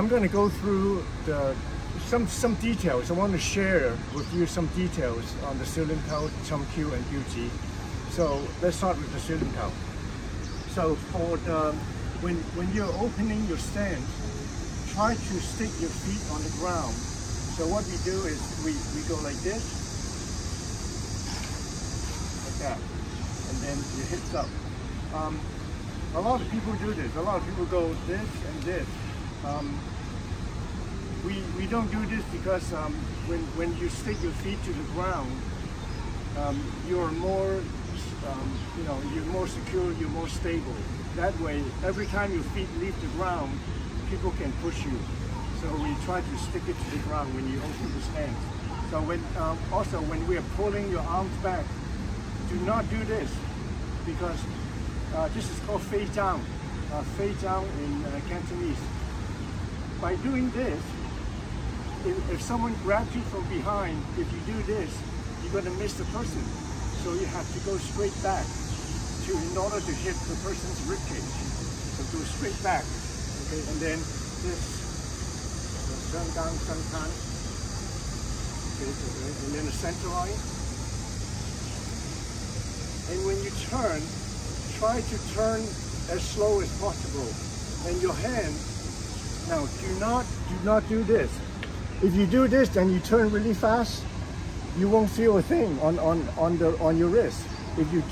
I'm going to go through some details. I want to share with you some details on the ceiling towel, Chiu and Beauty. So let's start with the ceiling towel. So for the when you're opening your stand, try to stick your feet on the ground. So what we do is we go like this, like that, and then your hips up. A lot of people do this. A lot of people go this and this. We don't do this because when you stick your feet to the ground, you're more you're more secure, you're more stable. That way, every time your feet leave the ground, people can push you. So we try to stick it to the ground when you open the stand. So also when we are pulling your arms back, do not do this because this is called fei zhang in Cantonese. By doing this, if someone grabs you from behind, if you do this, you're going to miss the person. So you have to go straight back in order to hit the person's ribcage. So go straight back, okay, and then this. Okay, and then the center line. And when you turn, try to turn as slow as possible. And your hand, now do not do this. If you do this and you turn really fast, you won't feel a thing on your wrist. If you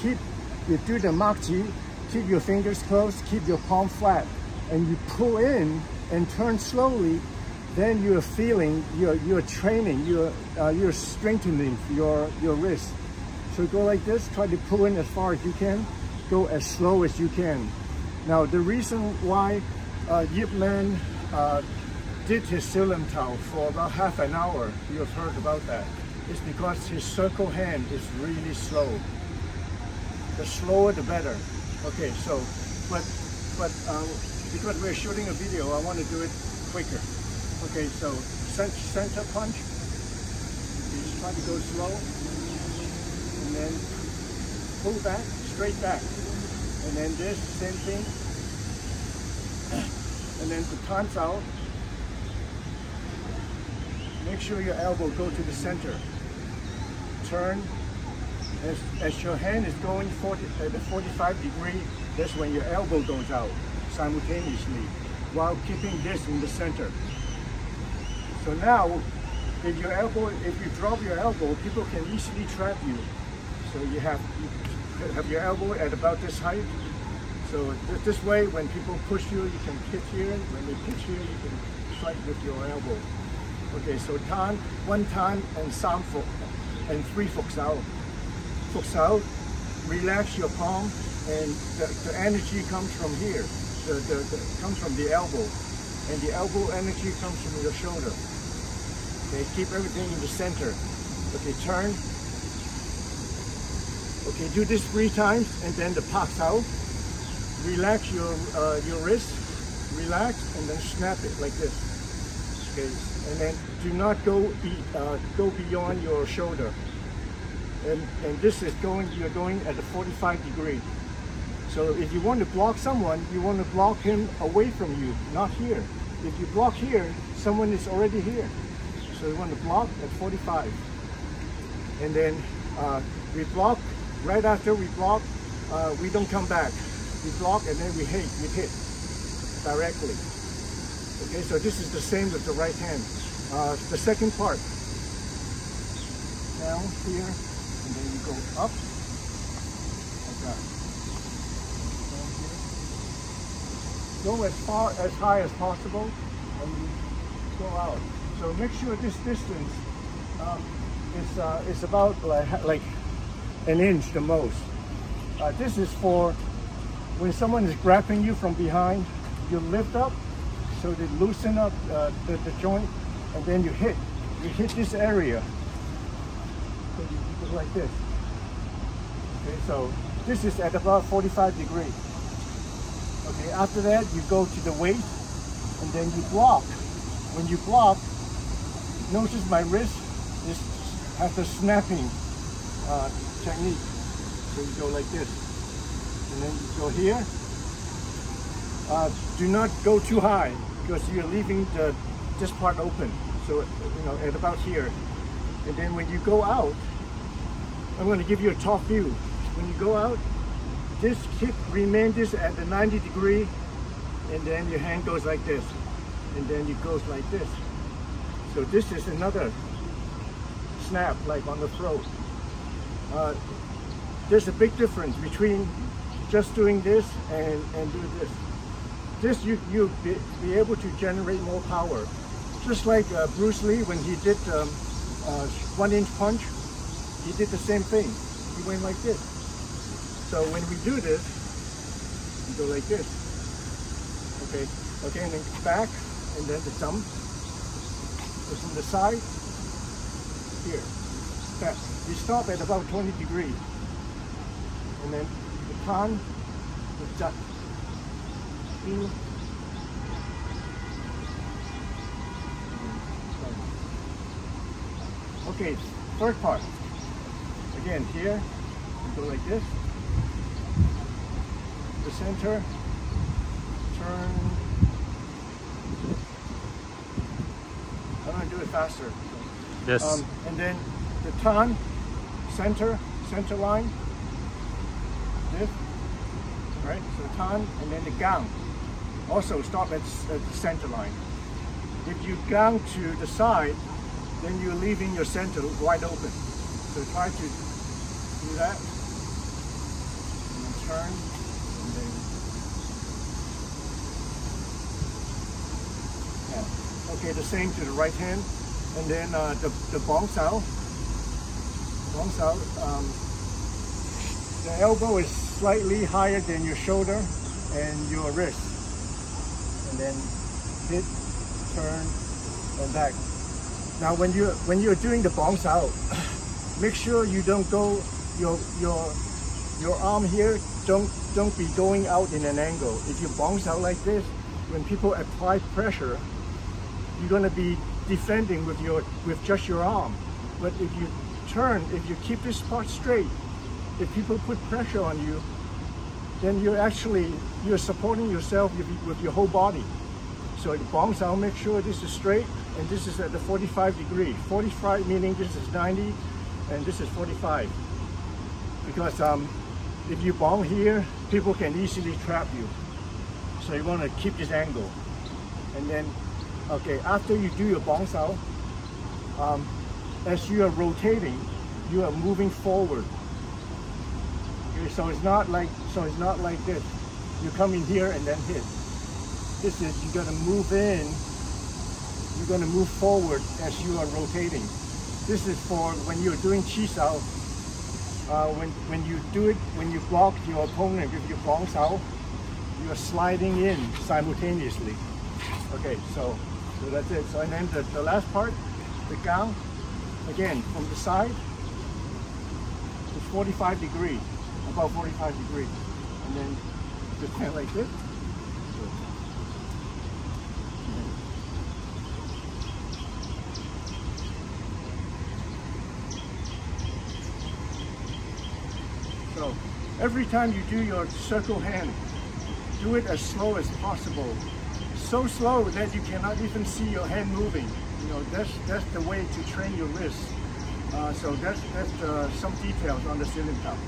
do the Makji, keep your fingers closed, keep your palm flat, and you pull in and turn slowly, then you're feeling, you're training, you're strengthening your wrist. So go like this, try to pull in as far as you can, go as slow as you can. Now the reason why Yip Man did his ceiling towel for about half an hour, you have heard about that, is because his circle hand is really slow. The slower the better. Okay, so, but because we're shooting a video, I want to do it quicker. Okay, so center punch, you just try to go slow, and then pull back, straight back, and then this, same thing, and then for time's out, make sure your elbow go to the center, turn, as your hand is going at the 45 degree, that's when your elbow goes out simultaneously, while keeping this in the center. So now, if you drop your elbow, people can easily trap you. So you have your elbow at about this height. So this way, when people push you, you can hit here. When they pitch here, you can strike with your elbow. Okay, so Tan, 1 Tan and 3 Phục, and 3 Phục Sao. Phục Sao, relax your palm, and the energy comes from here. Comes from the elbow. And the elbow energy comes from your shoulder. Okay, keep everything in the center. Okay, turn. Okay, do this 3 times, and then the pass out. Relax your wrist, relax, and then snap it like this. Okay, and then do not go beyond your shoulder. And this is you're going at a 45 degree. So if you want to block someone, you want to block him away from you, not here. If you block here, someone is already here. So you want to block at 45. And then we block, right after we block, we don't come back. We block and then we hit directly. Okay, so this is the same with the right hand. The second part, down here, and then you go up, like that. Go as high as possible, and you go out. So make sure this distance is about like 1 inch the most. This is for when someone is grabbing you from behind, you lift up, so they loosen up the joint, and then you hit this area. So you go like this. Okay, so this is at about 45 degrees. Okay, after that you go to the waist, and then you block. When you block, notice my wrist has a snapping technique. So you go like this, and then you go here. Do not go too high, because you're leaving this part open. So, at about here. And then when you go out, I'm going to give you a top view. When you go out, this kick remains at the 90 degree, and then your hand goes like this, and then it goes like this. So this is another snap, like on the throat. There's a big difference between just doing this and doing this. This you'll be able to generate more power. Just like Bruce Lee, when he did 1-inch punch, he did the same thing. He went like this. So when we do this, we go like this. Okay, and then back, and then the thumb. So from the side, here. Back. You stop at about 20 degrees. And then the Dann, the Dann. Okay, third part. Again, here, you go like this. The center, turn. I'm going to do it faster. Yes. And then the Dann, center line. This, right? So Dann, and then the Gang. Also stop at the center line. If you Gang to the side, then you're leaving your center wide open. So try to do that. And then turn. And then, yeah. Okay, the same to the right hand. And then the bong sao. The elbow is slightly higher than your shoulder and your wrist. And then hit, turn, and back. Now when you're doing the bong sao, make sure you don't go your arm here don't be going out in an angle. If you bong sao like this, when people apply pressure, you're going to be defending with just your arm. But if you turn, if you keep this part straight, if people put pressure on you, then you're supporting yourself with your whole body. So the bong sao, make sure this is straight, and this is at the 45 degree. 45 meaning this is 90, and this is 45. Because if you bong here, people can easily trap you. So you want to keep this angle. And then, okay, after you do your bong sao, as you are rotating, you are moving forward. Okay, so it's not like this. You come in here and then hit. This is, you're gonna move in, you're gonna move forward as you are rotating. This is for when you're doing chi sao. When you do it, when you block your opponent with your bong sao, you're sliding in simultaneously. Okay, so that's it. So and then the last part, the gang, again from the side, it's 45 degree, about 45 degree, and then just kind of like this. So every time you do your circle hand, do it as slow as possible. So slow that you cannot even see your hand moving. You know, that's the way to train your wrist. So that's some details on the ceiling top.